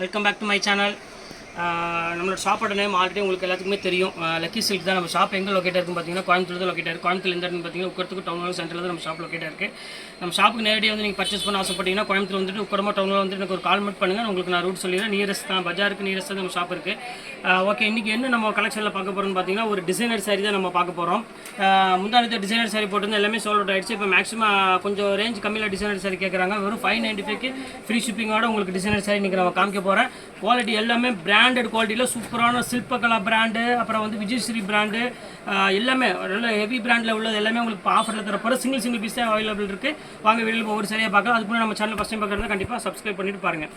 Welcome back to my channel. நம்மளோட ஷாப்போட name already உங்களுக்கு எல்லாத்துக்குமே தெரியும். லக்கி சில்க் தான் நம்ம ஷாப் எங்கே லொக்கேட் இருக்குன்னு பார்த்தீங்கன்னா கோயம்புத்தூர் தான் லொக்கேட் இருக்குது. கோயம்புத்தூர் எந்த இடம்னு பார்த்தீங்கன்னா உக்கரத்துக்கு டவுன் ஹால் சென்டரில் தான் நம்ம ஷாப் லொக்கேட் இருக்குது. நம்ம ஷாப்புக்கு நேரடியாக வந்து நீங்கள் பர்ச்சேஸ் பண்ண ஆசைப்பட்டீங்கன்னா கோயம்புத்தூர் வந்துட்டு உக்கரமா டவுனில் வந்துட்டு எனக்கு ஒரு கால் மட்டும் பண்ணுங்கள். உங்களுக்கு நான் ரூட் சொல்லிடுறேன். நியரஸ்ட் தான், பஜாருக்கு நியரஸ்ட் தான் நம்ம ஷாப் இருக்குது. ஓகே, இன்றைக்கி என்ன நம்ம கலெக்ஷனில் பார்க்க போகிறோம்னு பார்த்தீங்கன்னா ஒரு டிசைனர் சாரி தான் நம்ம பார்க்க போகிறோம். முந்தானத்தை டிசைனர் சாரி போட்டு எல்லாமே சோல்ட் அவுட் ஆகிடுச்சு. இப்போ மேக்ஸிமம் கொஞ்சம் ரேஞ்ச் கம்மியில் டிசைனர் சாரி கேட்குறாங்க. வெறும் 595க்கு ஃப்ரீ ஷிப்பிங்கோட உங்களுக்கு டிசைனர் சாரி இன்றைக்கி நம்ம காமிக்க போகிறேன். குவாலிட்டி எல்லாமே பிராண்டட் குவாலிட்டியில் சூப்பரான சில்பகலா பிராண்டு, அப்புறம் வந்து விஜயஸ்ரீ பிராண்டு, எல்லாமே நல்ல ஹெவி பிராண்டில் உள்ளது எல்லாமே உங்களுக்கு ஆஃபரில் தரப்போகிற சிங்கிள் பீஸ் தான் அவைலபிள் இருக்குது. வாங்க வீடியோவில் ஒவ்வொரு சரியாக பார்க்கலாம். அதுக்கு நம்ம சேனல் ஃபஸ்ட் டைம் பார்க்குறதா கண்டிப்பாக சப்ஸ்கிரைப் பண்ணிட்டு பாருங்கள்.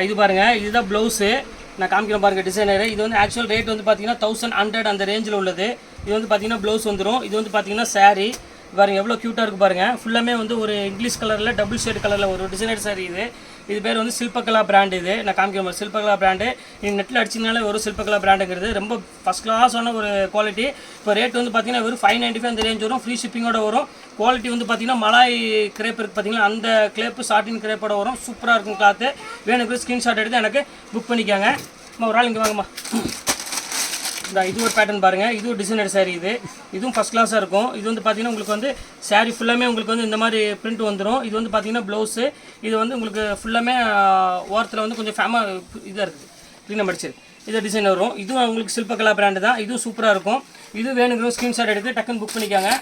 இது பாருங்கள், இதுதான் ப்ளவுஸு நான் காமிக்கிறேன் பாருங்கள். டிசைனர் இது வந்து ஆக்சுவல் ரேட் வந்து பார்த்தீங்கன்னா 1100 அந்த ரேஞ்சில் உள்ளது. இது வந்து பார்த்தீங்கன்னா ப்ளவுஸ் வந்துடும். இது வந்து பார்த்தீங்கன்னா சாரீ பாருங்கள் எவ்வளோ க்யூட்டாக இருக்குது பாருங்கள். ஃபுல்லாமே வந்து ஒரு இங்கிலீஷ் கலரில் டபுள் ஷேட் கலரில் ஒரு டிசைனர் சாரி. இது பேர் வந்து சில்பகலா பிராண்டு. இது நான் காமிக்கிற மாதிரி சில்பகலா பிராண்டு. நீங்கள் நெட்டில் அடிச்சிங்கனாலே ஒரு சில்பகலா பிராண்டுங்கிறது ரொம்ப ஃபஸ்ட் கிளாஸான ஒரு குவாலிட்டி. இப்போ ரேட் வந்து பார்த்தீங்கன்னா வெறும் 595 அந்த ரேஞ்ச் வரும். ஃப்ரீ ஷிப்பிங்கோட வரும். குவாலிட்டி வந்து பார்த்தீங்கன்னா மலாய் கிரேப் இருக்குது பார்த்தீங்கன்னா, அந்த கிரேப்பு சாட்டின் கிரேப்போட வரும். சூப்பராக இருக்கும் கிளாத்து. வேணுக்கு ஸ்க்ரீன்ஷாட் எடுத்து எனக்கு புக் பண்ணிக்காங்க. ஒரு ஆள் இங்கே வாங்கம்மா. இது ஒரு பேட்டர்ன் பாருங்கள். இதுவும் டிசைனர் சாரீ. இதுவும் ஃபஸ்ட் கிளாஸாக இருக்கும். இது வந்து பார்த்தீங்கன்னா உங்களுக்கு வந்து சாரீ ஃபுல்லாமே உங்களுக்கு வந்து இந்த மாதிரி பிரிண்ட் வந்துடும். இது வந்து பார்த்தீங்கன்னா ப்ளவுஸு. இது வந்து உங்களுக்கு ஃபுல்லாமே ஓரத்தில் வந்து கொஞ்சம் இதாக இருக்குது, க்ளீனாக மடிச்சிருக்கு. இது டிசைன் வரும். இதுவும் உங்களுக்கு சில்பகலா பிராண்டு தான். இதுவும் சூப்பராக இருக்கும். இது வேணுங்கிற ஸ்க்ரீன்ஷாட் எடுத்து டக்குன்னு புக் பண்ணிக்காங்க.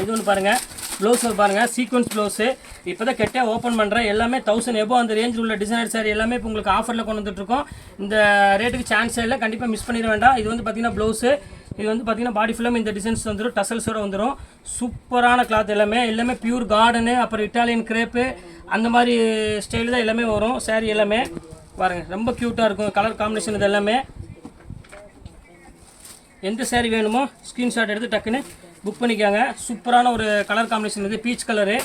இது ஒன்று பாருங்கள், ப்ளவுஸ் பாருங்கள், சீக்வன்ஸ் ப்ளவுஸு. இப்போ தான் கெட்டே ஓப்பன் பண்ணுறேன். எல்லாமே 1000 எபோ அந்த ரேஞ்சில் உள்ள டிசைனர் சாரி எல்லாமே இப்போ உங்களுக்கு ஆஃபரில் கொண்டு வந்துட்டுருக்கோம். இந்த ரேட்டுக்கு சான்ஸே இல்லை, கண்டிப்பாக மிஸ் பண்ணிட வேண்டாம். இது வந்து பார்த்திங்கன்னா ப்ளவுஸு. இது வந்து பார்த்திங்கன்னா பாடி ஃபுல்லாமே இந்த டிசைன்ஸ் வந்துடும், டசல்ஸோடு வந்துடும். சூப்பரான கிளாத் எல்லாமே பியூர் கார்டனு, அப்புறம் இட்டாலியன் கிரேப்பு அந்த மாதிரி ஸ்டைல் தான் எல்லாமே வரும். சாரி எல்லாமே பாருங்கள் ரொம்ப க்யூட்டாக இருக்கும். கலர் காம்பினேஷன் இது எல்லாமே. எந்த சாரி வேணுமோ ஸ்க்ரீன்ஷாட் எடுத்து டக்குன்னு புக் பண்ணிக்காங்க. சூப்பரான ஒரு கலர் காம்பினேஷன். இது பீச் கலரு.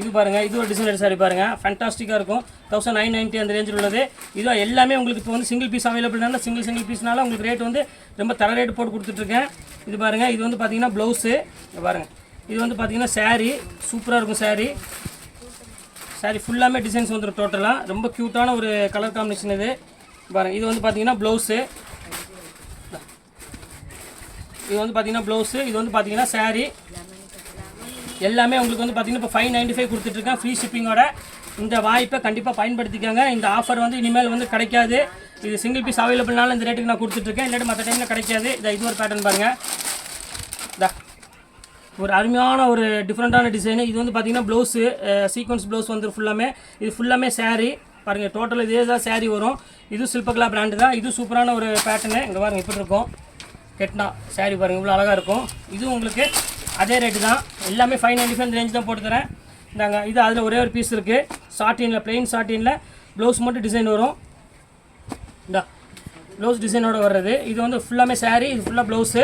இது பாருங்கள், இது ஒரு டிசைனர் சாரி பாருங்கள், ஃபேண்டாஸ்டிக்காக இருக்கும். 1990 அந்த ரேஞ்சில் உள்ளது. இதுவும் எல்லாமே உங்களுக்கு இப்போ வந்து சிங்கிள் பீஸ் அவைலபிள்னால சிங்கிள் பீஸ்னால உங்களுக்கு ரேட் வந்து ரொம்ப தர ரேட் போட்டு கொடுத்துட்ருக்கேன். இது பாருங்கள், இது வந்து பார்த்தீங்கன்னா ப்ளவுஸு பாருங்கள். இது வந்து பார்த்தீங்கன்னா சாரீ சூப்பராக இருக்கும். சாரீ ஃபுல்லாமே டிசைன்ஸ் வந்துடும். டோட்டலாக ரொம்ப க்யூட்டான ஒரு கலர் காம்பினேஷன் இது பாருங்கள். இது வந்து பார்த்தீங்கன்னா ப்ளவுஸு. இது வந்து பார்த்தீங்கன்னா ப்ளவுஸு. இது வந்து பார்த்தீங்கன்னா சாரீ எல்லாமே உங்களுக்கு வந்து பார்த்தீங்கன்னா இப்போ 595 கொடுத்துட்ருக்கேன் ஃப்ரீ ஷிப்பிங்கோட. இந்த வாய்ப்பை கண்டிப்பாக பயன்படுத்திக்கோங்க. இந்த ஆஃபர் வந்து இனிமேல் வந்து கிடைக்காது. இது சிங்கிள் பீஸ் அவைலபிள்னால இந்த ரேட்டுக்கு நான் கொடுத்துட்ருக்கேன். இல்லாட்டி மற்ற டைமில் கிடைக்காது. இது ஒரு பேட்டர்ன் பாருங்கள். ஒரு அருமையான ஒரு டிஃப்ரெண்ட்டான டிசைனு. இது வந்து பார்த்தீங்கன்னா ப்ளவுஸு சீக்வன்ஸ் ப்ளவுஸ் வந்து ஃபுல்லாமே. இது ஃபுல்லாமே சாரீ பாருங்கள். டோட்டல் இதே தான் சாரீ வரும். இது சில்பகலா பிராண்டு தான். இது சூப்பரான ஒரு பேட்டர்னு. இங்கே பாருங்கள் இப்படி இருக்கும். கெட்னா சாரீ பாருங்கள் இவ்வளோ அழகாக இருக்கும். இதுவும் உங்களுக்கு அதே ரேட்டு தான். எல்லாமே 595 ரேஞ்ச் தான் போட்டு தரேன். இந்தாங்க, இது அதில் ஒரே ஒரு பீஸ் இருக்குது. சாட்டினில் பிளெயின் சாட்டினில் ப்ளவுஸ் மட்டும் டிசைன் வரும். ப்ளவுஸ் டிசைனோட வர்றது. இது வந்து ஃபுல்லாமே சாரீ, இது ஃபுல்லாக ப்ளவுஸு.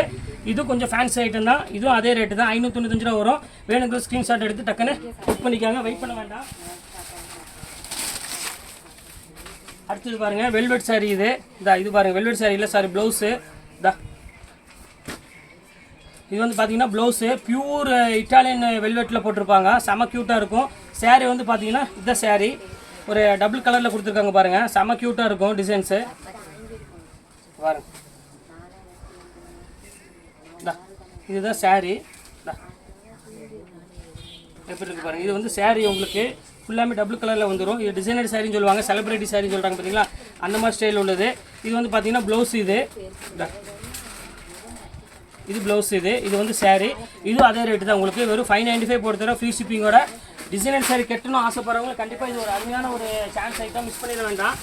இது கொஞ்சம் ஃபேன்சி ஐட்டம் தான். இதுவும் அதே ரேட்டு தான், 595 ரூபா வரும். வேணுங்கிற ஸ்க்ரீன்ஷாட் எடுத்து டக்குன்னு புக் பண்ணிக்காங்க. வெயிட் பண்ண வேண்டாம். அடுத்தது பாருங்கள், வெல்வெட் சாரீ. இது பாருங்கள் வெல்வெட் சாரீ இல்லை சாரி ப்ளவுஸு. இது வந்து பார்த்தீங்கன்னா ப்ளவுஸு பியூர் இட்டாலியன் வெல்வெட்டில் போட்டிருப்பாங்க. செம க்யூட்டாக இருக்கும். சாரீ வந்து பார்த்தீங்கன்னா இதுதான் சாரீ. ஒரு டபுள் கலரில் கொடுத்துருக்காங்க பாருங்கள். செம க்யூட்டாக இருக்கும் டிசைன்ஸு பாருங்க. இதுதான் சாரீ எப்படி இருக்குது பாருங்கள். இது வந்து சாரீ உங்களுக்கு ஃபுல்லாமே டபுள் கலரில் வந்துடும். இது டிசைனர் சாரின்னு சொல்லுவாங்க, செலிப்ரிட்டி சாரின்னு சொல்கிறாங்க பார்த்தீங்களா, அந்த மாதிரி ஸ்டைல் உள்ளது. இது வந்து பார்த்தீங்கன்னா ப்ளவுஸ். இது ப்ளவுஸ். இது வந்து சாரீ. இதுவும் அதே ரேட்டு தான் உங்களுக்கு. வெறும் 595 போட்டு தரோம் ஃப்ரீ ஷிப்பிங்கோட. டிசைனர் சாரீ கட்டணும் ஆசைப்படுறவங்க கண்டிப்பாக இது ஒரு அருமையான ஒரு சான்ஸ் ஐட்டம், மிஸ் பண்ணிட வேண்டாம்.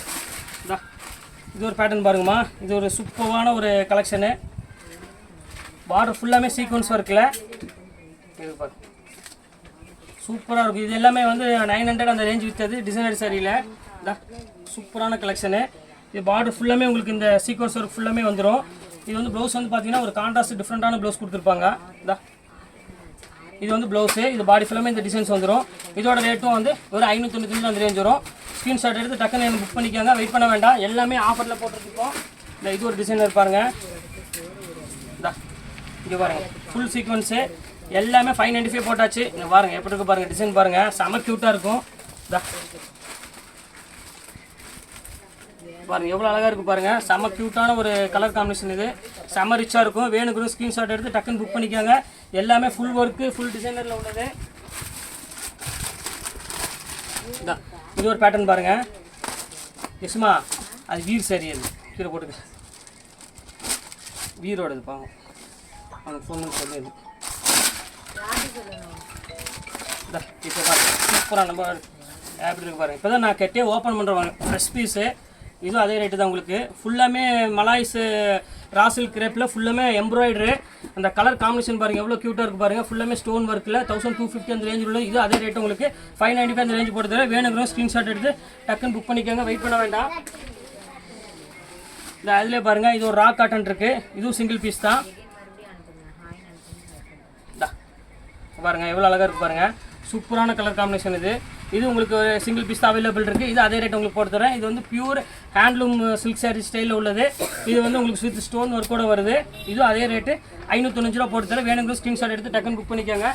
இது ஒரு பேட்டர்ன் பாருங்கம்மா. இது ஒரு சூப்பரான ஒரு கலெக்ஷனு. பார்டர் ஃபுல்லாமே சீக்வன்ஸ் ஒர்க்கில் இது பாருங்க சூப்பராக இருக்கும். இது எல்லாமே வந்து 900 அந்த ரேஞ்ச் விற்றது டிசைனர் சாரியில். சூப்பரான கலெக்ஷனு. இது பார்டர் ஃபுல்லாமே உங்களுக்கு இந்த சீக்வன்ஸ் ஒர்க் ஃபுல்லாமே வந்துடும். இது வந்து ப்ளவுஸ் வந்து பார்த்தீங்கன்னா ஒரு கான்ட்ராஸ்ட் டிஃப்ரெண்ட்டான ப்ளவுஸ் கொடுத்துருப்பாங்க. இது வந்து ப்ளவுஸு. இது பாடி ஃபுல்லாமே இந்த டிசைன்ஸ் வந்துடும். இதோட ரேட்டும் வந்து ஒரு 595 அந்த ரேஞ்ச் வரும். ஸ்க்ரீன்ஷாட் எடுத்து டக்குன்னு புக் பண்ணிக்காங்க. வெயிட் பண்ண வேண்டாம். எல்லாமே ஆஃபரில் போட்டுருக்கோம். இது ஒரு டிசைனர் பாருங்கள். இங்கே பாருங்கள் ஃபுல் சீக்வன்ஸு எல்லாமே 595 போட்டாச்சு. இங்கே பாருங்கள் எப்படி இருக்குது பாருங்கள். டிசைன் பாருங்கள் செம க்யூட்டாக இருக்கும். பாருங்கள் எவ்வளோ அழகாக இருக்குது பாருங்கள். செம்ம க்யூட்டான ஒரு கலர் காம்பினேஷன். இது செம்ம ரிச்சாக இருக்கும். வேணுங்கிற ஸ்க்ரீன்ஷாட் எடுத்து டக்குன்னு புக் பண்ணிக்கோங்க. எல்லாமே ஃபுல் ஒர்க்கு ஃபுல் டிசைனரில் உள்ளது. இது ஒரு பேட்டர்ன் பாருங்கள். எஸ்மா அது வீர் சரி, அது கீழே போட்டுக்க. வீரோடது பாங்க, அவனுக்கு ஃபோன் சொல்லிடுது. இப்போ பாருங்கள் சூப்பராக நம்ம எப்படி இருக்கு பாருங்கள். இப்போ தான் நான் கெட்டே ஓப்பன் பண்ணுறேன். Fresh piece. இதுவும் அதே ரேட்டு தான் உங்களுக்கு. ஃபுல்லாமே மலாய்ஸு ராசில் கிரேப்பில் ஃபுல்லாமே எம்ப்ராய்டரு. அந்த கலர் காம்பினேஷன் பாருங்கள் எவ்வளோ க்யூட்டாக இருக்குது பாருங்கள். ஃபுல்லாமே ஸ்டோன் ஒர்க்கில் 1250 அந்த ரேஞ்சில் உள்ள. இது அதே ரேட்டு உங்களுக்கு 595 அந்த ரேஞ்சு போட்டு தரேன். வேணுங்கிறோம் ஸ்க்ரீன்ஷாட் எடுத்து டக்குன்னு புக் பண்ணிக்கோங்க. வெயிட் பண்ண வேண்டாம். இந்த அதிலே பாருங்கள் இது ஒரு ரா காட்டன் இருக்குது. இதுவும் சிங்கிள் பீஸ் தான். பாருங்கள் எவ்வளோ அழகாக இருக்குது பாருங்கள். சூப்பரான கலர் காம்பினேஷன். இது உங்களுக்கு ஒரு சிங்கிள் பீஸ் தான் அவைலபிள் இருக்குது. இது அதே ரேட் உங்களுக்கு போட்டு தரேன். இது வந்து பியூர் ஹேண்ட்லூம் சில்க் சாரீ ஸ்டைலில் உள்ளது. இது வந்து உங்களுக்கு வித் ஸ்டோன் ஒர்க்கோட வருது. இதுவும் அதே ரேட்டு 595 ரூபா போட்டு தரேன். வேணுங்கிற ஸ்க்ரீன்ஷாட் எடுத்து டக்குன்னு புக் பண்ணிக்கோங்க.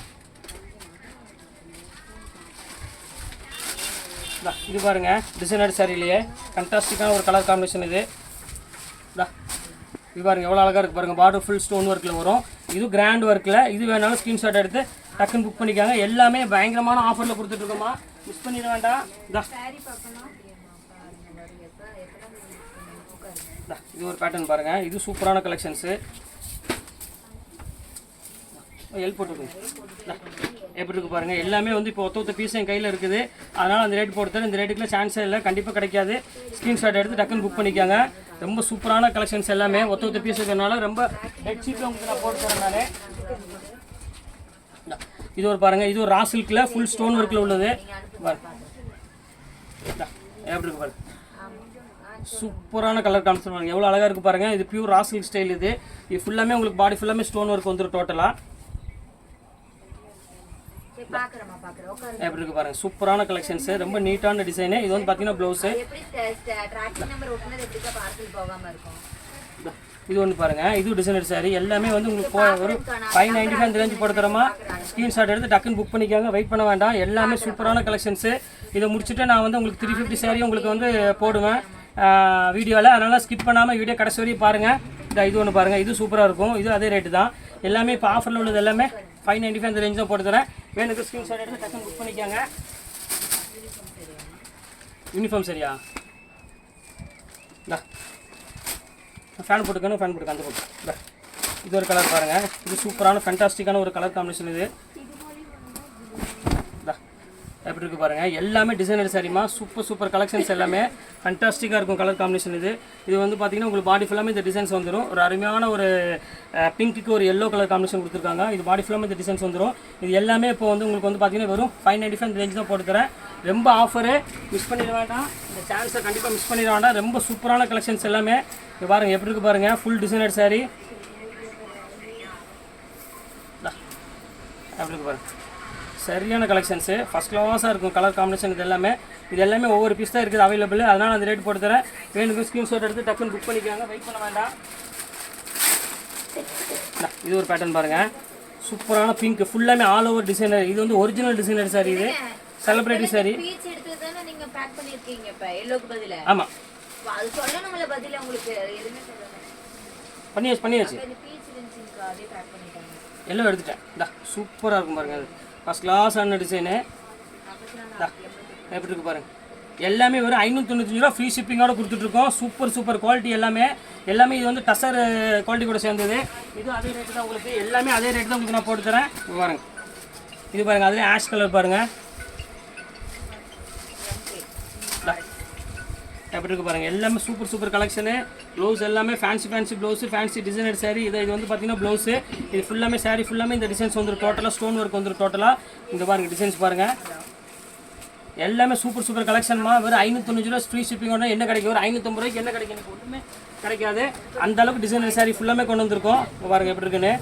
இது பாருங்கள் டிசைனர் சாரிலேயே ஃபண்டாஸ்டிக்கான ஒரு கலர் காம்பினேஷன். இது பாருங்கள் எவ்வளோ அழகாக இருக்குது பாருங்கள். பார்டர் ஃபுல் ஸ்டோன் ஒர்க்கில் வரும். இது கிராண்ட் ஒர்க்கில். இது வேணாலும் ஸ்க்ரீன்ஷாட் எடுத்து டக்குன்னு புக் பண்ணிக்காங்க. எல்லாமே பயங்கரமான ஆஃபரில் கொடுத்துட்ருக்கோமா, மிஸ் பண்ணிட வேண்டாம். இது ஒரு பேட்டர்ன் பாருங்கள். இது சூப்பரான கலெக்ஷன்ஸு. ஹெல்ப் போட்டுருக்குங்க. எப்படி இருக்குது பாருங்கள். எல்லாமே வந்து இப்போ ஒத்த பீஸ் என் கையில் இருக்குது. அதனால் அந்த ரேட் போட்டு தரேன். இந்த ரேட்டுக்குலாம் சான்ஸே இல்லை, கண்டிப்பாக கிடைக்காது. ஸ்க்ரீன்ஷாட் எடுத்து டக்குன்னு புக் பண்ணிக்காங்க. ரொம்ப சூப்பரான கலெக்ஷன்ஸ் எல்லாமே ஒத்த பீஸ் இருக்கிறதுனால ரொம்ப பெட்ஷீட்டில் உங்களுக்கு நான் போட்டு தரேன் நான். இது ஒரு பாருங்கள். இது ஒரு ரா சில்கில் ஃபுல் ஸ்டோன் ஒர்க்கில் உள்ளது. எப்படி இருக்கு பாருங்கள். சூப்பரான கலர் காமிச்சு பாருங்கள் எவ்வளோ அழகாக இருக்குது பாருங்கள். இது பியூர் ரா சில்க் ஸ்டைல். இது ஃபுல்லாமே உங்களுக்கு பாடி ஃபுல்லாமே ஸ்டோன் ஒர்க் வந்துடும் டோட்டலாக. எப்படி இருக்கு பாருங்க. சூப்பரான கலெக்ஷன்ஸ். ரொம்ப நீட்டான டிசைனு. இது வந்து பார்த்தீங்கன்னா ப்ளவுஸு. இது ஒன்று பாருங்கள். இது டிசைனர் சாரி. எல்லாமே வந்து உங்களுக்கு ஒரு 595 அந்த ரேஞ்சு போட்டு தரமா. ஸ்க்ரீன்ஷாட் எடுத்து டக்குன்னு புக் பண்ணிக்காங்க. வெயிட் பண்ண வேண்டாம். எல்லாமே சூப்பரான கலெக்ஷன்ஸு. இதை முடிச்சுட்டு நான் வந்து உங்களுக்கு 350 சாரி உங்களுக்கு வந்து போடுவேன் வீடியோவில். அதனால் ஸ்கிப் பண்ணாமல் வீடியோ கடைசி வரையும் பாருங்கள். இது ஒன்று பாருங்கள். இது சூப்பராக இருக்கும். இது அதே ரேட்டு தான். எல்லாமே இப்போ ஆஃபரில் உள்ளது எல்லாமே 595 அந்த ரேஞ்ச் தான் போட்டு தரேன். வேணுக்கு ஸ்க்ரீன்ஷாட் எடுத்து டக்குன்னு புக் பண்ணிக்காங்க. யூனிஃபார்ம் சரியா? ஃபேன் போட்டுக்கணும். ஃபேன் போட்டுக்க அந்த போட்டு. இது ஒரு கலர் பாருங்கள். இது சூப்பரான ஃபேண்டாஸ்டிக்கான ஒரு கலர் காம்பினேஷன். இது எப்படி இருக்குது பாருங்கள். எல்லாமே டிசைனர் சாரிமா. சூப்பர் கலெக்ஷன்ஸ் எல்லாமே ஃபண்டாஸ்டிக்காக இருக்கும் கலர் காம்பினேஷன். இது வந்து பார்த்தீங்கன்னா உங்களுக்கு பாடி ஃபுல்லாமே இந்த டிசைன்ஸ் வந்துடும். ஒரு அருமையான ஒரு பிங்க்குக்கு ஒரு எல்லோ கலர் காம்பினேஷன் கொடுத்துருக்காங்க. இது பாடி ஃபுல்லாமே இந்த டிசைன்ஸ் வந்துடும். இது எல்லாமே இப்போ வந்து உங்களுக்கு வந்து பார்த்தீங்கன்னா வெறும் 595 ரேஞ்ச் தான் போட்டு தரேன். ரொம்ப ஆஃபரு, மிஸ் பண்ணிட வேண்டாம். இந்த சான்ஸை கண்டிப்பாக மிஸ் பண்ணிட வேண்டாம். ரொம்ப சூப்பரான கலெக்ஷன்ஸ் எல்லாமே. இது பாருங்கள் எப்படி இருக்குது பாருங்கள். Full designer sorry. எப்படி இருக்குது பாருங்கள். சரியான கலெக்ஷன்ஸு. ஃபஸ்ட் கிளாஸாக இருக்கும் கலர் காம்பினேஷன். இது எல்லாமே ஒவ்வொரு பீஸ் தான் இருக்குது அவைலபிள். அதனால் அந்த ரேட் போட்டு தரேன். வேணுக்கு ஸ்க்ரீன்ஷாட் எடுத்து டக்குன்னு புக் பண்ணிக்காங்க. வெயிட் பண்ண வேண்டாம். இது ஒரு பேட்டர்ன் பாருங்கள். சூப்பரான பிங்க். ஃபுல்லாமே ஆல் ஓவர் டிசைனர். இது வந்து ஒரிஜினல் டிசைனர் சாரி. இது செலிபிரிட்டி சாரி. ஆமாம் பண்ணியாச்சு. எல்லாம் எடுத்துட்டேன். சூப்பராக இருக்கும் பாருங்கள். ஃபஸ்ட் கிளாஸான டிசைனு. எப்படி இருக்குது பாருங்கள். எல்லாமே ஒரு 595 ரூபா ஃப்ரீ ஷிப்பிங்கோடு கொடுத்துட்ருக்கோம். சூப்பர் குவாலிட்டி எல்லாமே. இது வந்து டசர் குவாலிட்டி கூட சேர்ந்தது. இது அதே ரேட்டு தான் உங்களுக்கு. எல்லாமே அதே ரேட்டு தான் உங்களுக்கு நான் போட்டு தரேன். பாருங்கள். இது பாருங்கள். அதிலே ஆஷ் கலர் பாருங்கள். எப்படி இருக்குது பாருங்கள். எல்லாமே சூப்பர் கலெக்ஷனு. ப்ளவுஸ் எல்லாமே fancy blouse, fancy designer sari. இது வந்து பார்த்தீங்கன்னா ப்ளவுஸு. இது ஃபுல்லாமே சாரி ஃபுல்லாமே இந்த டிசைன்ஸ் வந்துடும். டோட்டலாக ஸ்டோன் ஒர்க் வந்துடும். டோட்டலாக இந்த பாருங்கள் டிசைன்ஸ் பாருங்கள். எல்லாமே சூப்பர் கலெக்ஷன்மா. வெறும் 595 ரூபா ஃப்ரீ ஷிப்பிங்கோட என்ன கிடைக்கும்? ஒரு 550 ரூபாய்க்கு என்ன கிடைக்கும்? எனக்கு ஒன்றுமே கிடைக்காது. அந்த அளவுக்கு டிசைனர் சாரி ஃபுல்லாமே கொண்டு வந்திருக்கோம். பாருங்கள் எப்படி இருக்குன்னு.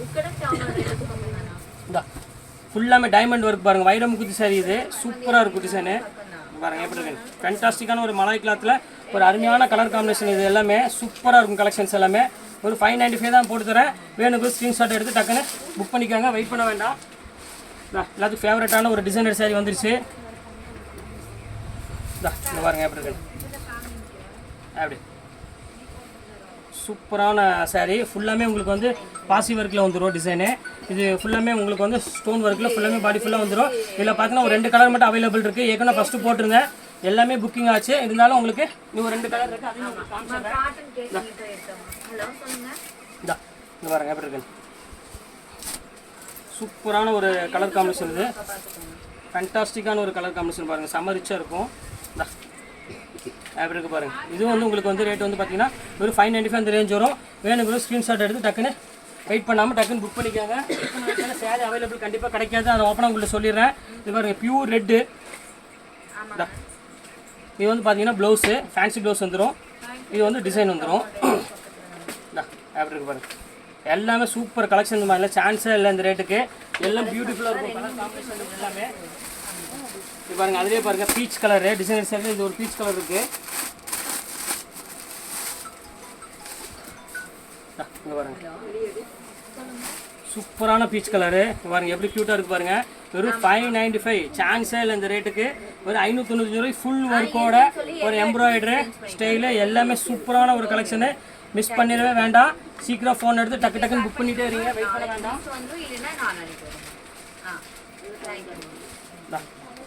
இந்த ஃபுல்லாமே டைமண்ட் ஒர்க் பாருங்கள். வைரமுக்குத்தி சாரி. இது சூப்பராக இருக்கும் டிசைனு. பாருங்கள் எப்படி இருக்குன்னு. ஃபேண்டாஸ்டிக்கான ஒரு மலாய் கிளாத்தில் ஒரு அருமையான கலர் காம்பினேஷன். இது எல்லாமே சூப்பராக இருக்கும் கலெக்ஷன்ஸ் எல்லாமே. ஒரு 595 தான் போட்டு தரேன். வேணுக்கு ஸ்க்ரீன்ஷாட் எடுத்து டக்குன்னு புக் பண்ணிக்காங்க. வெயிட் பண்ண வேண்டாம். எல்லாத்துக்கும் ஃபேவரட்டான ஒரு டிசைனர் சாரி வந்துருச்சு. இங்கே பாருங்கள் எப்படி இருக்கு அப்படி சூப்பரான சாரீ. ஃபுல்லாமே உங்களுக்கு வந்து பாசி ஒர்க்கில் வந்துடும் டிசைனு. இது ஃபுல்லாமே உங்களுக்கு வந்து ஸ்டோன் ஒர்க்கில் ஃபுல்லாமே பாடி ஃபுல்லாக வந்துடும். இதில் பார்த்தீங்கன்னா ஒரு 2 கலர் மட்டும் அவைலபிள் இருக்குது. ஏற்கனவே ஃபஸ்ட்டு போட்டிருந்தேன், எல்லாமே புக்கிங் ஆச்சு. இருந்தாலும் உங்களுக்கு இன்னும் 2 கலர் இருக்குது, அதையும் உங்களுக்கு காமிச்சிடுறேன். இங்கே பாருங்கள் எப்படி இருக்கு சூப்பரான ஒரு கலர் காம்பினேஷன். இது ஃபேண்டாஸ்டிக்கான ஒரு கலர் காம்பினேஷன் பாருங்கள், செம்ம ரிச்சாக இருக்கும். அப்படி இருக்குது பாருங்கள். இதுவும் வந்து உங்களுக்கு வந்து ரேட் வந்து பார்த்தீங்கன்னா ஒரு 595 அந்த ரேஞ்ச் வரும். வேணுங்கிற ஸ்க்ரீன்ஷாட் எடுத்து டக்குன்னு வெயிட் பண்ணாமல் டக்குன்னு புக் பண்ணிக்காங்க. சேரீ அவைலபிள் கண்டிப்பாக கிடைக்காது, அதை ஓப்பனாக உங்களுக்கு சொல்லிடுறேன். இது பாருங்கள் பியூர் ரெட்டு. இது வந்து பார்த்தீங்கன்னா ப்ளவுஸு ஃபேன்சி ப்ளவுஸ் வந்துடும். இது வந்து டிசைன் வந்துடும். அப்படி இருக்குது பாருங்கள். எல்லாமே சூப்பர் கலெக்ஷன். இந்த மாதிரிலாம் சான்ஸே இல்லை இந்த ரேட்டுக்கு. எல்லாம் பியூட்டிஃபுல்லாக இருக்கும் கலர் காம்பினேஷன் எல்லாமே. இது பாருங்கள், அதிலே பாருங்கள் பீச் கலரு டிசைனர் சைடில் இது ஒரு பீச் கலர் இருக்குது. இங்கே பாருங்கள் சூப்பரான பீச் கலரு பாருங்கள் எப்படி க்யூட்டாக இருக்குது பாருங்கள். வெறும் 595 சான்ஸே இல்லை இந்த ரேட்டுக்கு. ஒரு 595 ரூபாய் ஃபுல் ஒர்க்கோட ஒரு எம்ப்ராய்டரு ஸ்டைலு எல்லாமே சூப்பரான ஒரு கலெக்ஷனு. மிஸ் பண்ணிடவே வேண்டாம். சீக்கிரம் ஃபோன் எடுத்து டக்கு டக்குன்னு புக் பண்ணிகிட்டே இருங்க, வெயிட் பண்ண வேண்டாம்.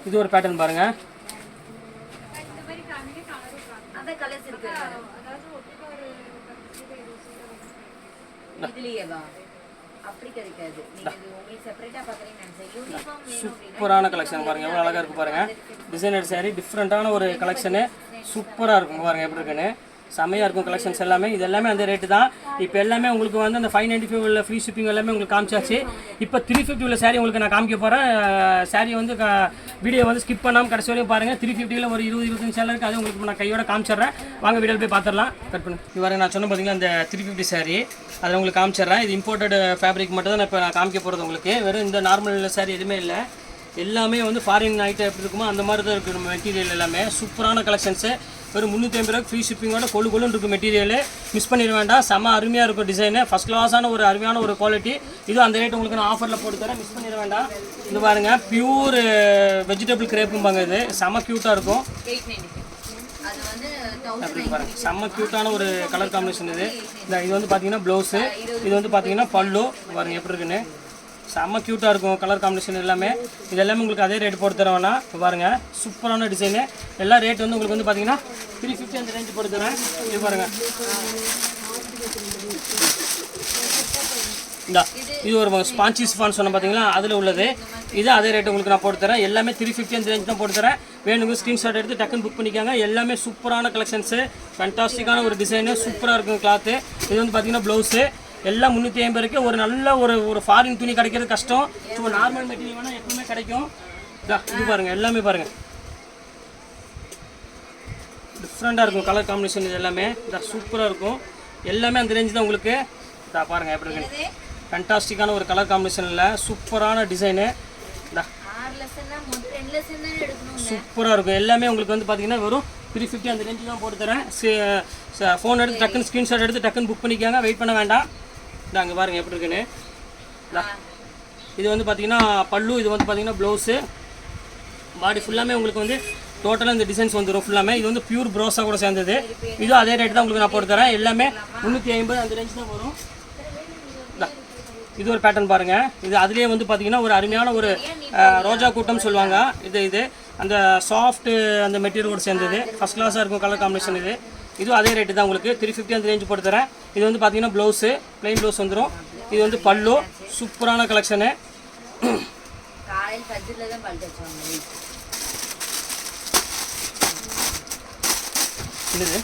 இது ஒரு பேட்டர்ன் பாருங்கள். சூப்பரான கலெக்ஷன் பாருங்கள், எவ்வளோ அழகாக இருக்குது பாருங்கள். டிசைனர் சாரீ டிஃப்ரெண்ட்டான ஒரு கலெக்ஷனு சூப்பராக இருக்கும் பாருங்கள் எப்படி இருக்குன்னு. செம்மையாக இருக்கும் கலெக்ஷன்ஸ் எல்லாமே. இது எல்லாமே அந்த ரேட்டு தான். இப்போ எல்லாமே உங்களுக்கு வந்து அந்த 595 உள்ள ஃப்ரீ ஷிப்பிங் எல்லாமே உங்களுக்கு காமிச்சாச்சு. இப்போ 350 உள்ள சாரீ உங்களுக்கு நான் காமிக்க போகிறேன். சாரீ வந்து வீடியோ வந்து ஸ்கிப் பண்ணாமல் கடைசி வரையும் பாருங்கள். 350 ஒரு 20-25 சேலை இருக்குது, அது உங்களுக்கு நான் கையோட காமிச்சிட்றேன். வாங்க வீடியோவில் போய் பார்த்துடலாம். கட் பண்ணு. இது வரை நான் சொன்ன பார்த்தீங்கன்னா அந்த 350 சாரீ அதை உங்களுக்கு காமிச்சிட்றேன். இது இம்போர்ட்டட் ஃபேப்ரிக் மட்டும் தான் இப்போ நான் காமிக்க போகிறது உங்களுக்கு. வெறும் இந்த நார்மல் சாரீ எதுவுமே இல்லை. எல்லாமே வந்து ஃபாரின் ஐட்டம் எப்படி இருக்குமோ அந்த மாதிரி தான் இருக்குது நம்ம மெட்டீரியல் எல்லாமே. சூப்பரான கலெக்ஷன்ஸு. வெறும் 350 ரூபாய்க்கு ஃப்ரீ ஷிப்பிங்கோட கொழுன்னு இருக்கும் மெட்டீரியல். மிஸ் பண்ணிட வேண்டாம். செம்ம அருமையாக இருக்கும் டிசைனு. ஃபஸ்ட் கிளாஸான ஒரு அருமையான ஒரு குவாலிட்டி. இது அந்த ரேட் உங்களுக்கு நான் ஆஃபரில் போட்டு தரேன், மிஸ் பண்ணிட வேண்டாம். இது பாருங்கள் பியூர் வெஜிடபிள் கிரேப்பும்பாங்க. இது செம்ம க்யூட்டாக இருக்கும். அப்படி பாருங்கள் செம்ம க்யூட்டான ஒரு கலர் காம்பினேஷன். இது வந்து பார்த்தீங்கன்னா ப்ளவுஸு, இது வந்து பார்த்தீங்கன்னா பல்லு பாருங்கள் எப்படி இருக்குன்னு. செம்ம க்யூட்டாக இருக்கும் கலர் காம்பினேஷன் எல்லாமே. இது எல்லாமே உங்களுக்கு அதே ரேட் போட்டு தரவேண்ணா. பாருங்கள் சூப்பரான டிசைனு. எல்லா ரேட் வந்து உங்களுக்கு வந்து பார்த்தீங்கன்னா 350 அந்த ரேஞ்சு போட்டு தரேன். இது பாருங்கள். இது ஒரு ஸ்பான்சி சிஃபான் சொன்ன பார்த்தீங்களா, அதில் உள்ளது. இது அதே ரேட்டு உங்களுக்கு நான் போட்டு தரேன். எல்லாமே 350 அந்த ரேஞ்ச் தான் போட்டு தரேன். வேணுங்க ஸ்க்ரீன்ஷாட் எடுத்து டக்குன்னு புக் பண்ணிக்காங்க. எல்லாமே சூப்பரான கலெக்ஷன்ஸு, ஃபேண்டாஸ்டிக்கான ஒரு டிசைனு, சூப்பராக இருக்கும் கிளாத்து. இது வந்து பார்த்தீங்கன்னா ப்ளவுஸு எல்லாம் 350 ரூபாய்க்கு. ஒரு நல்ல ஒரு ஃபாரின் துணி கிடைக்கிறது கஷ்டம். சும்மா நார்மல் மெட்டீரியல் வேணால் எப்பவுமே கிடைக்கும். இது பாருங்கள் எல்லாமே பாருங்கள் டிஃப்ரெண்ட்டாக இருக்கும் கலர் காம்பினேஷன். இது எல்லாமே சூப்பராக இருக்கும். எல்லாமே அந்த ரேஞ்சு தான் உங்களுக்கு. பாருங்கள் எப்படி இருக்கு. ஃபேண்டாஸ்டிக்கான ஒரு கலர் காம்பினேஷனில் சூப்பரான டிசைனு. சூப்பராக இருக்கும். எல்லாமே உங்களுக்கு வந்து பார்த்தீங்கன்னா வெறும் 350 அந்த ரேஞ்சு தான் போட்டு தரேன். ஃபோன் எடுத்து டக்குன்னு ஸ்க்ரீன்ஷாட் எடுத்து டக்குன்னு புக் பண்ணிக்காங்க, வெயிட் பண்ண வேண்டாம். அங்கே பாருங்கள் எப்படி இருக்குன்னு. இது வந்து பார்த்தீங்கன்னா பல்லு, இது வந்து பார்த்தீங்கன்னா ப்ளவுஸு. பாடி ஃபுல்லாமே உங்களுக்கு வந்து டோட்டலாக இந்த டிசைன்ஸ் வந்துடும் ஃபுல்லாமே. இது வந்து பியூர் ப்ரோஸாக கூட சேர்ந்தது. இதுவும் அதே ரேட் தான் உங்களுக்கு நான் போட்டு தரேன். எல்லாமே 350 அந்த ரேஞ்ச் தான் வரும். இது ஒரு பேட்டர்ன் பாருங்கள். இது அதுலேயே வந்து பார்த்தீங்கன்னா ஒரு அருமையான ஒரு ரோஜா கூட்டம் சொல்லுவாங்க. இது அந்த சாஃப்ட் அந்த மெட்டீரியலோடு சேர்ந்தது. ஃபஸ்ட் கிளாஸாக இருக்கும் கலர் காம்பினேஷன். இதுவும் அதே ரேட்டு தான் உங்களுக்கு 350 அந்த ரேஞ்சு போட்டு தரேன். இது வந்து பார்த்தீங்கன்னா ப்ளவுஸு ப்ளைன் ப்ளவுஸ் வந்துடும். இது வந்து பல்லு சூப்பரான கலெக்ஷனு. என்னது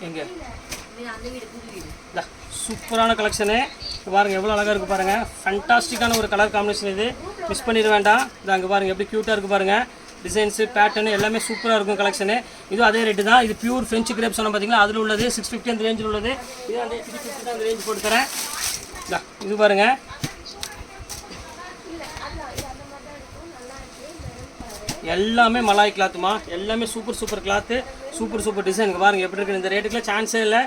எங்கே சூப்பரான கலெக்ஷனு பாருங்கள் எவ்வளோ அழகாக இருக்குது பாருங்கள். ஃபேண்டாஸ்டிக்கான ஒரு கலர் காம்பினேஷன். இது மிஸ் பண்ணிட வேண்டாம். இது அங்கே பாருங்கள் எப்படி க்யூட்டாக இருக்குது பாருங்கள். டிசைன்ஸு பேட்டர்னு எல்லாமே சூப்பராக இருக்கும் கலெக்ஷனு. இதுவும் அதே ரேட்டு தான். இது பியூர் ஃப்ரெஞ்சு கிரேப் சொன்னால் பார்த்தீங்களா, அதில் உள்ளது 650 அந்த ரேஞ்சில் உள்ளது. இது அந்த 350 தான் அந்த ரேஞ்ச் போட்டு தரேன். இது பாருங்கள் எல்லாமே மலாய் கிளாத்துமா. எல்லாமே சூப்பர் கிளாத்து, சூப்பர் டிசைன். பாருங்கள் எப்படி இருக்குது. இந்த ரேட்டுக்குலாம் சான்ஸே இல்லை.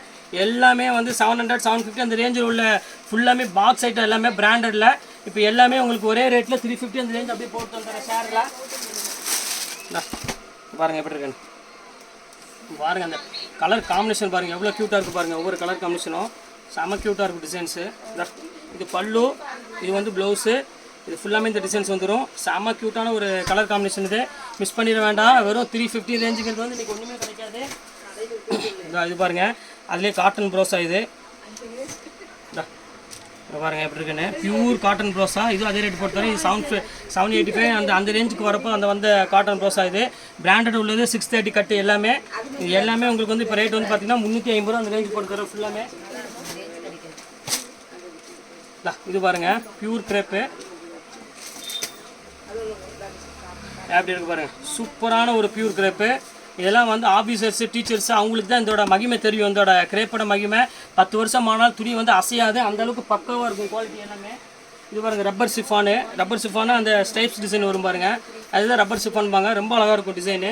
எல்லாமே வந்து 700 750 அந்த ரேஞ்சில் உள்ள ஃபுல்லாமே பாக்ஸ் ஐட்டம் எல்லாமே பிராண்டடில். இப்போ எல்லாமே உங்களுக்கு ஒரே ரேட்டில் 350 அந்த ரேஞ்ச் அப்படியே போட்டு வந்துடுறேன் ஷேரில். பாருங்கள் எப்படி இருக்குன்னு பாருங்கள். அந்த கலர் காம்பினேஷன் பாருங்கள் எவ்வளோ க்யூட்டாக இருக்குது பாருங்கள். ஒவ்வொரு கலர் காம்பினேஷனும் செம்ம க்யூட்டாக இருக்கும் டிசைன்ஸு. இது பல்லு, இது வந்து ப்ளவுஸு, இது ஃபுல்லாமே இந்த டிசைன்ஸ் வந்துடும். செம்ம க்யூட்டான ஒரு கலர் காம்பினேஷன். இது மிஸ் பண்ணிட வேண்டாம். வெறும் 350 ரேஞ்சுங்கிறது வந்து இன்றைக்கி ஒன்றுமே கிடைக்காது. இது பாருங்கள் அதுலேயே காட்டன் ப்ரோஸா இது பாருங்கள் எப்படி இருக்குன்னு. பியூர் காட்டன் ப்ரோஸா இது அதே ரேட் போட்டு இது 785 அந்த ரேஞ்சுக்கு வரப்போ அந்த காட்டன் ப்ரோஸா. இது பிராண்டட் உள்ளது 630 கட்டு எல்லாமே. இது எல்லாமே உங்களுக்கு வந்து இப்போ ரேட் வந்து பார்த்தீங்கன்னா 350 ரூபா அந்த ரேஞ்சுக்கு போட்டு தரோம் ஃபுல்லாமே. இது பாருங்கள் பியூர் கிரேப்பு எப்படி இருக்குது பாருங்கள். சூப்பரான ஒரு பியூர் கிரேப்பு. இதெல்லாம் வந்து ஆஃபீஸர்ஸு டீச்சர்ஸு அவங்களுக்கு தான் இதோட மகிமை தெரியும். இதோட கிரேப்போட மகிமை 10 வருஷம் ஆனால் துணி வந்து அசையாது, அந்தளவுக்கு பக்கவாக இருக்கும் குவாலிட்டி எல்லாமே. இது பாருங்கள் ரப்பர் சிஃபானு அந்த ஸ்டைப்ஸ் டிசைன் வரும் பாருங்கள். அதுதான் ரப்பர் சிஃபான்பாங்க. ரொம்ப அழகாக இருக்கும் டிசைனு.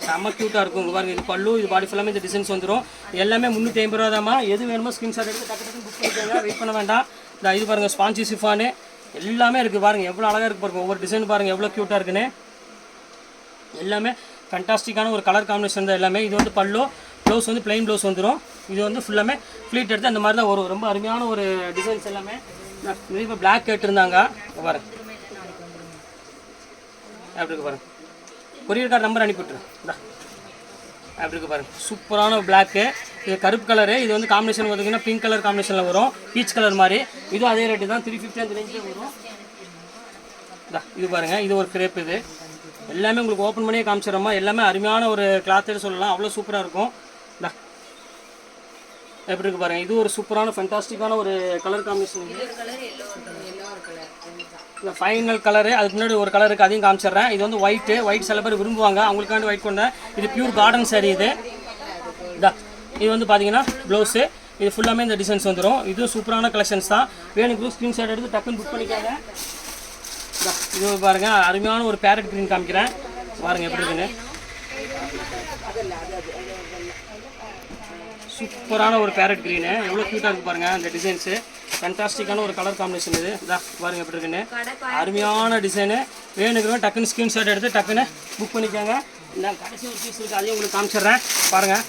செம்ம க்யூட்டாக இருக்கும். பாருங்கள் இது பல்லு, இது பாடி ஃபுல்லாமே இந்த டிசைன்ஸ் வந்துடும். எல்லாமே 350 ரூபா தாம்மா. எது வேணுமோ ஸ்க்ரீன்ஷாட் எடுத்து டக்கு புக் பண்ணிக்கோங்க, வெயிட் பண்ண வேண்டாம். இது பாருங்கள் ஸ்பாஞ்சி சிஃபானு எல்லாமே இருக்குது பாருங்கள். எவ்வளோ அழகாக இருக்குது பாருங்கள். ஒவ்வொரு டிசைன் பாருங்கள் எவ்வளோ க்யூட்டாக இருக்குன்னு. எல்லாமே ஃபண்டாஸ்டிக்கான ஒரு கலர் காம்பினேஷன் தான் எல்லாமே. இது வந்து பல்லு, ப்ளவுஸ் வந்து பிளைன் ப்ளவுஸ் வந்துடும். இது வந்து ஃபுல்லாமே ஃப்ளீட் எடுத்து அந்த மாதிரி தான் வரும். ரொம்ப அருமையான ஒரு டிசைன்ஸ் எல்லாமே. இப்போ பிளாக் கேட்டிருந்தாங்க பாருங்கள் அப்படி இருக்கு பாருங்கள். கொரியர் கார்டு நம்பர் அனுப்பிவிட்ரு. அப்படி இருக்கு பாருங்கள். சூப்பரான பிளாக்கு. இது கருப்பு கலரு. இது வந்து காம்பினேஷன் பார்த்தீங்கன்னா பிங்க் கலர் காம்பினேஷனில் வரும், பீச் கலர் மாதிரி. இதுவும் அதே ரேட்டு தான் 350 அந்த ரேஞ்சில் வரும். இது பாருங்கள் இது ஒரு கிரேப். இது எல்லாமே உங்களுக்கு ஓப்பன் பண்ணியே காமிச்சிடறோமா. எல்லாமே அருமையான ஒரு கிளாத்தே சொல்லலாம். அவ்வளோ சூப்பராக இருக்கும். எப்படி இருக்குது பாருங்கள். இது ஒரு சூப்பரான ஃபண்டாஸ்டிக்கான ஒரு கலர் காம்பினேஷன். இந்த ஃபைனல் கலரு அதுக்கு முன்னாடி ஒரு கலர் இருக்குது, அதையும் காமிச்சிட்றேன். இது வந்து ஒயிட் சில பேர் விரும்புவாங்க, அவங்களுக்காண்டி ஒயிட் கொண்டேன். இது பியூர் கார்டன் சாரி. இது வந்து பார்த்தீங்கன்னா ப்ளவுஸு, இது ஃபுல்லாமே இந்த டிசைன்ஸ் வந்துடும். இதுவும் சூப்பரான கலெக்ஷன்ஸ் தான். வேணுக்கு ஸ்க்ரீன்ஷாட் எடுத்து டக்குன்னு புக் பண்ணிக்காங்க. இது பாருங்கள் அருமையான ஒரு பேரட் க்ரீன் காமிக்கிறேன் பாருங்கள் எப்படி இருக்குன்னு. சூப்பரான ஒரு பேரட் க்ரீனு எவ்வளோ க்யூட்டாக இருக்குது பாருங்கள். அந்த டிசைன்ஸு ஃபண்டாஸ்டிக்கான ஒரு கலர் காம்பினேஷன். இது பாருங்கள் எப்படி இருக்குன்னு. அருமையான டிசைனு. வேணுங்கிறவங்க டக்குன்னு ஸ்க்ரீன்ஷாட் எடுத்து டக்குன்னு புக் பண்ணிக்கோங்க. நான் கடைசி ஒரு பீஸ் இருக்குது, அதையும் உங்களுக்கு காமிச்சிட்றேன் பாருங்கள்.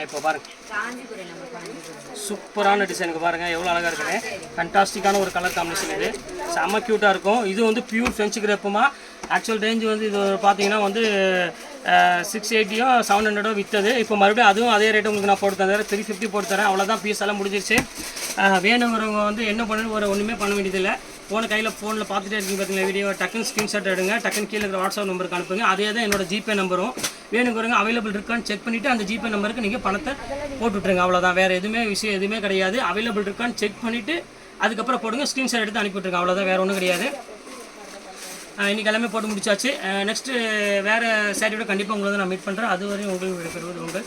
இப்போ பாருங்கள் சூப்பரான டிசைனுக்கு பாருங்கள் எவ்வளோ அழகாக இருக்குன்னு. ஃபண்டாஸ்டிக்கான ஒரு கலர் காம்பினேஷன். இது செம்ம க்யூட்டாக இருக்கும். இது வந்து பியூர் ஃப்ரெஞ்சு கிரேப்புமா. ஆக்சுவல் ரேஞ்சு வந்து இது பார்த்தீங்கன்னா வந்து 680 700 விற்றது. இப்போ மறுபடியும் அதுவும் அதே ரேட்டு உங்களுக்கு நான் போட்டு தரேன், 350 போட்டு தரேன். அவ்வளோதான், பீஸ் எல்லாம் முடிஞ்சிருச்சு. வேணுங்கிறவங்க வந்து என்ன பண்ணணும், ஒன்றுமே பண்ண வேண்டியதில்லை. ஃபோனில் பார்த்துட்டே இருக்கீங்க பார்த்தீங்களா வீடியோ, டக்குன்னு ஸ்க்ரீன்ஷாட் எடுங்க, டக்குன்னு கீழே இருக்கிற வாட்ஸ்அப் நம்பருக்கு அனுப்புங்க. அதே தான் என்னோட ஜிபே நம்பரும். வேணுங்கிறவங்க அவைலபிள் இருக்கான்னு செக் பண்ணிவிட்டு அந்த ஜிபே நம்பருக்கு நீங்கள் பணத்தை போட்டுவிட்ருங்க. அவ்வளோதான், வேறு விஷயம் எதுவுமே கிடையாது. அவைலபிள் இருக்கான்னு செக் பண்ணிவிட்டு அதுக்கப்புறம் போடுங்க, ஸ்க்ரீன்ஷாட் எடுத்து அனுப்பிவிட்ருங்க. அவ்வளோதான், வேறு ஒன்றும் கிடையாது. இன்றைக்கி எல்லாமே போட்டு முடிச்சாச்சு. நெக்ஸ்ட்டு வேறு சாரியோட கண்டிப்பாக உங்களை தான் நான் மீட் பண்ணுறேன். அது வரையும் உங்களுக்கு விடைபெறுவது உங்கள்